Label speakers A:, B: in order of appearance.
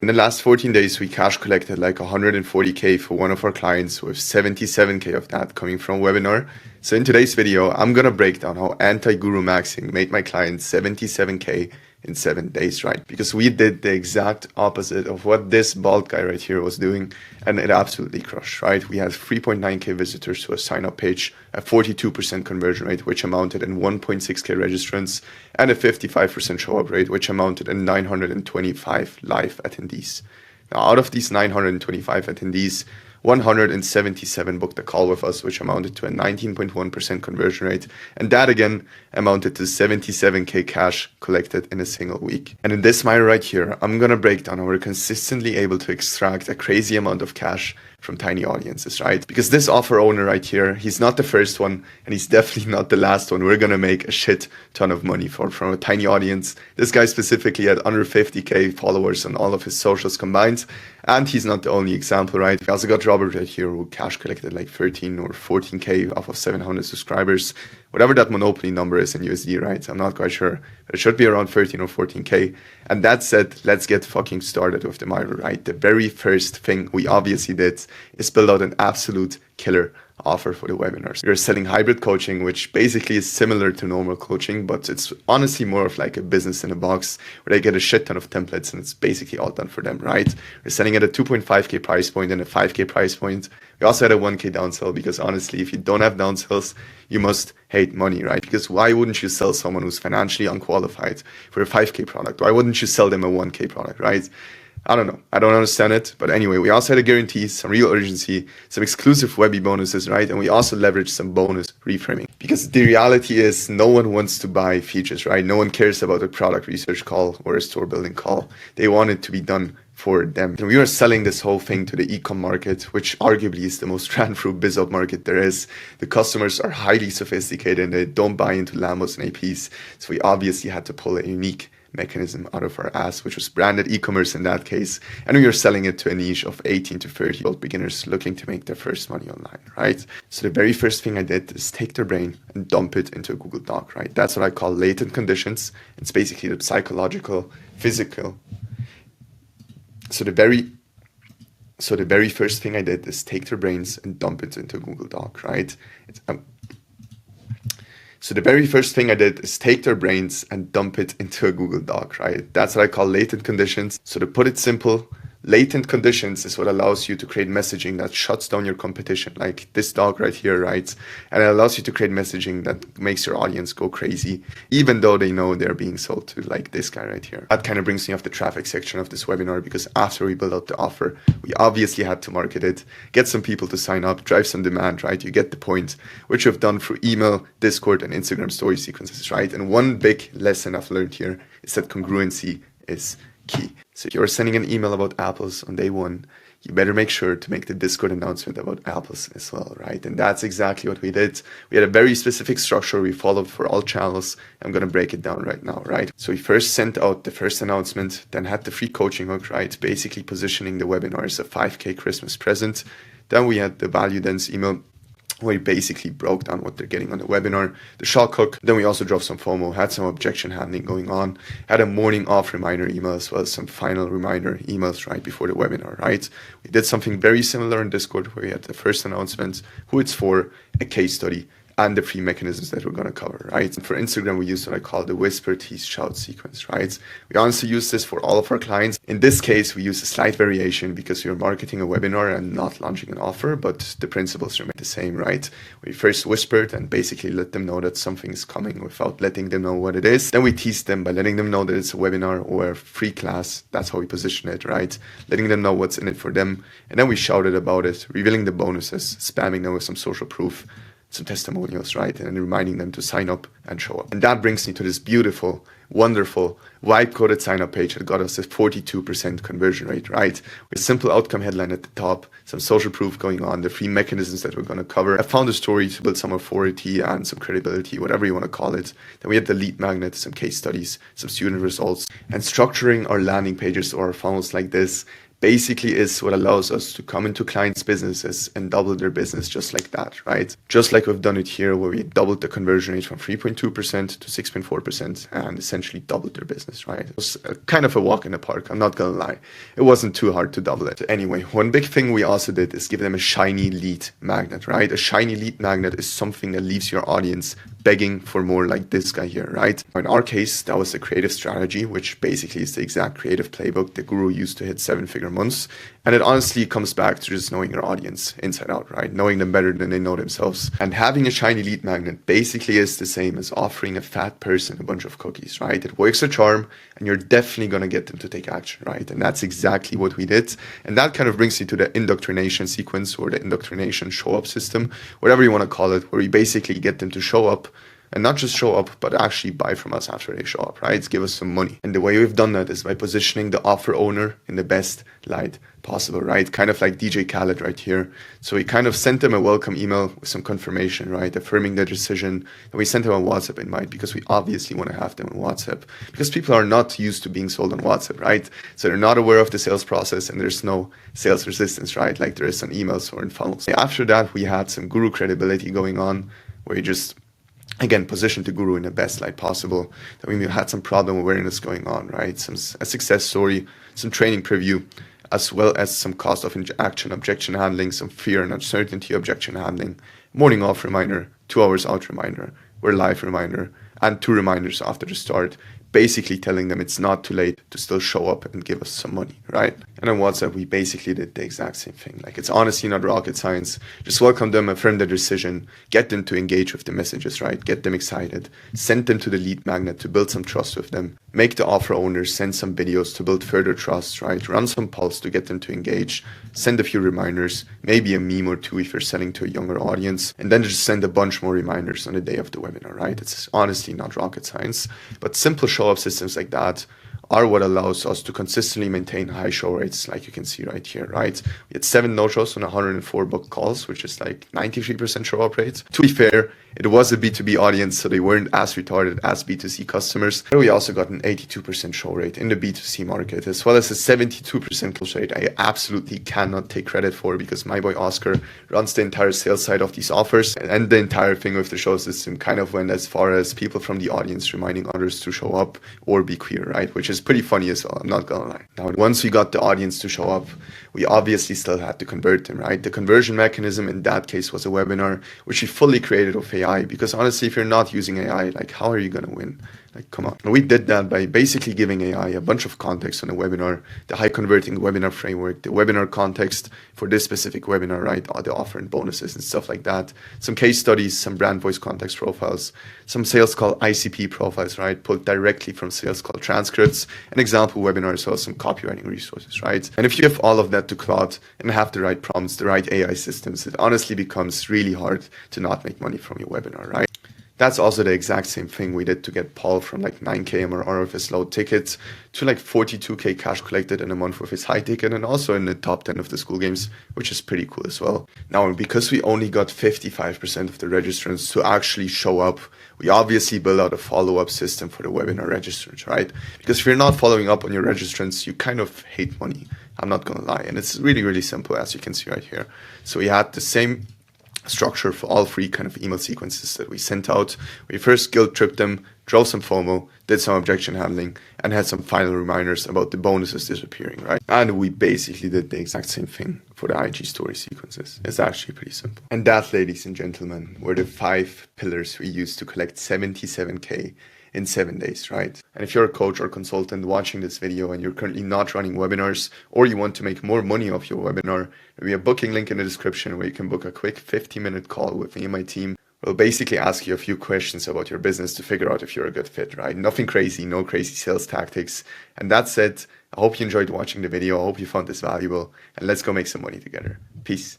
A: In the last 14 days, we cash collected like 140K for one of our clients, with 77K of that coming from webinar. So in today's video, I'm going to break down how anti-guru maxing made my client 77K in 7 days, right? Because we did the exact opposite of what this bald guy right here was doing, and it absolutely crushed, right? We had 3.9K visitors to a sign-up page, a 42% conversion rate, which amounted in 1.6K registrants, and a 55% show-up rate, which amounted in 925 live attendees. Now, out of these 925 attendees, 177 booked a call with us, which amounted to a 19.1% conversion rate. And that again amounted to 77K cash collected in a single week. And in this mile right here, I'm going to break down how we're consistently able to extract a crazy amount of cash from tiny audiences, right? Because this offer owner right here, he's not the first one, and he's definitely not the last one we're going to make a shit ton of money from a tiny audience. This guy specifically had under 50K followers on all of his socials combined, and he's not the only example, right? We also got Robert right here, who cash collected like 13 or 14K off of 700 subscribers, whatever that monopoly number is in USD, right? I'm not quite sure, but it should be around 13 or 14K. And that said, let's get fucking started with the Miro, right? The very first thing we obviously did is build out an absolute killer offer for the webinars. We're selling hybrid coaching, which basically is similar to normal coaching, but it's honestly more of like a business in a box where they get a shit ton of templates and it's basically all done for them, right? We're selling at a 2.5K price point and a 5K price point. We also had a 1K downsell because honestly, if you don't have downsells, you must hate money, right? Because why wouldn't you sell someone who's financially unqualified for a 5K product? Why wouldn't you sell them a 1K product, right? I don't know. I don't understand it. But anyway, we also had a guarantee, some real urgency, some exclusive Webby bonuses, right? And we also leveraged some bonus reframing. Because the reality is no one wants to buy features, right? No one cares about a product research call or a store building call. They want it to be done for them. And we are selling this whole thing to the e-com market, which arguably is the most ran through BizOp market there is. The customers are highly sophisticated and they don't buy into Lambos and APs. So we obviously had to pull a unique mechanism out of our ass, which was branded e-commerce in that case. And we are selling it to a niche of 18 to 30-year-old beginners looking to make their first money online, right? So the very first thing I did is take their brain and dump it into a Google Doc, right? That's what I call latent conditions. It's basically the psychological, physical. So the very first thing I did is take their brains and dump it into a Google Doc, right? So the very first thing I did is take their brains and dump it into a Google Doc, right? That's what I call latent conditions. So to put it simple, latent conditions is what allows you to create messaging that shuts down your competition, like this doc right here, right? And it allows you to create messaging that makes your audience go crazy, even though they know they're being sold to, like this guy right here. That kind of brings me off the traffic section of this webinar, because after we build out the offer, we obviously had to market it, get some people to sign up, drive some demand, right? You get the point, which we've done through email, Discord, and Instagram story sequences, right? And one big lesson I've learned here is that congruency is key. So if you're sending an email about apples on day one, you better make sure to make the Discord announcement about apples as well, right? And that's exactly what we did. We had a very specific structure we followed for all channels. I'm going to break it down right now, right? So we first sent out the first announcement, then had the free coaching hook, right? Basically positioning the webinar as a 5K Christmas present. Then we had the value dense email, where we basically broke down what they're getting on the webinar, the shock hook. Then we also drove some FOMO, had some objection handling going on, had a morning off reminder email as well as some final reminder emails right before the webinar, right? We did something very similar in Discord where we had the first announcement, who it's for, a case study, and the free mechanisms that we're going to cover, right? And for Instagram, we use what I call the whisper, tease, shout sequence, right? We honestly use this for all of our clients. In this case, we use a slight variation because we are marketing a webinar and not launching an offer, but the principles remain the same, right? We first whispered and basically let them know that something is coming without letting them know what it is. Then we tease them by letting them know that it's a webinar or a free class. That's how we position it, right? Letting them know what's in it for them. And then we shouted about it, revealing the bonuses, spamming them with some social proof, some testimonials, right? And reminding them to sign up and show up. And that brings me to this beautiful, wonderful, white-coded sign-up page that got us a 42% conversion rate, right? With a simple outcome headline at the top, some social proof going on, the free mechanisms that we're going to cover. I found a story to build some authority and some credibility, whatever you want to call it. Then we had the lead magnet, some case studies, some student results, and structuring our landing pages or our funnels like this basically is what allows us to come into clients' businesses and double their business just like that, right? Just like we've done it here, where we doubled the conversion rate from 3.2% to 6.4% and essentially doubled their business, right? It was kind of a walk in the park, I'm not gonna lie. It wasn't too hard to double it. Anyway, one big thing we also did is give them a shiny lead magnet, right? A shiny lead magnet is something that leaves your audience begging for more, like this guy here, right? In our case, that was a creative strategy, which basically is the exact creative playbook the guru used to hit 7-figure months. And it honestly comes back to just knowing your audience inside out, right? Knowing them better than they know themselves. And having a shiny lead magnet basically is the same as offering a fat person a bunch of cookies, right? It works a charm, and you're definitely going to get them to take action, right? And that's exactly what we did. And that kind of brings you to the indoctrination sequence, or the indoctrination show up system, whatever you want to call it, where we basically get them to show up. And not just show up, but actually buy from us after they show up, right? Give us some money. And the way we've done that is by positioning the offer owner in the best light possible, right? Kind of like DJ Khaled right here. So we kind of sent them a welcome email with some confirmation, right? Affirming their decision. And we sent them a WhatsApp invite, because we obviously want to have them on WhatsApp, because people are not used to being sold on WhatsApp, right? So they're not aware of the sales process, and there's no sales resistance, right? Like there is on emails or in funnels. After that, we had some guru credibility going on, where you just, again, position the guru in the best light possible. That we had some problem awareness going on, right? A success story, some training preview, as well as some cost of action objection handling, some fear and uncertainty objection handling, morning off reminder, 2 hours out reminder, we're live reminder, and 2 reminders after the start, basically telling them it's not too late to still show up and give us some money, right? And on WhatsApp, we basically did the exact same thing. Like, it's honestly not rocket science. Just welcome them, affirm their decision, get them to engage with the messages, right? Get them excited, send them to the lead magnet to build some trust with them, make the offer owners send some videos to build further trust, right? Run some polls to get them to engage, send a few reminders, maybe a meme or 2 if you're selling to a younger audience, and then just send a bunch more reminders on the day of the webinar, right? It's honestly not rocket science, but simple show-up systems like that are what allows us to consistently maintain high show rates, like you can see right here, right? We had 7 no-shows on 104 booked calls, which is like 93% show-up rate. To be fair, it was a B2B audience, so they weren't as retarded as B2C customers. But we also got an 82% show rate in the B2C market, as well as a 72% close rate I absolutely cannot take credit for, because my boy Oscar runs the entire sales side of these offers, and the entire thing with the show system kind of went as far as people from the audience reminding others to show up or be queer, right? Which is pretty funny as well, I'm not gonna lie. Now, once we got the audience to show up, we obviously still had to convert them, right? The conversion mechanism in that case was a webinar, which we fully created with AI, because honestly, if you're not using AI, like, how are you gonna win? Like, come on. We did that by basically giving AI a bunch of context on the webinar, the high converting webinar framework, the webinar context for this specific webinar, right? All the offer and bonuses and stuff like that. Some case studies, some brand voice context profiles, some sales call ICP profiles, right? Pulled directly from sales call transcripts, an example webinar, as well as some copywriting resources, right? And if you give all of that to Claude and have the right prompts, the right AI systems, it honestly becomes really hard to not make money from your webinar, right? That's also the exact same thing we did to get Paul from like 9K MRR with his low tickets to like 42K cash collected in a month with his high ticket, and also in the top 10 of the school games, which is pretty cool as well. Now, because we only got 55% of the registrants to actually show up, we obviously build out a follow-up system for the webinar registrants, right? Because if you're not following up on your registrants, you kind of hate money. I'm not gonna lie. And it's really, really simple, as you can see right here. So we had the same structure for all 3 kind of email sequences that we sent out. We first guilt tripped them, drove some FOMO, did some objection handling, and had some final reminders about the bonuses disappearing, right? And we basically did the exact same thing for the IG story sequences. It's actually pretty simple. And that, ladies and gentlemen, were the 5 pillars we used to collect 77K in 7 days, right? And if you're a coach or consultant watching this video and you're currently not running webinars, or you want to make more money off your webinar, there'll be a booking link in the description where you can book a quick 50-minute call with me and my team. We'll basically ask you a few questions about your business to figure out if you're a good fit, right? Nothing crazy, no crazy sales tactics. And that said, I hope you enjoyed watching the video. I hope you found this valuable, and let's go make some money together. Peace.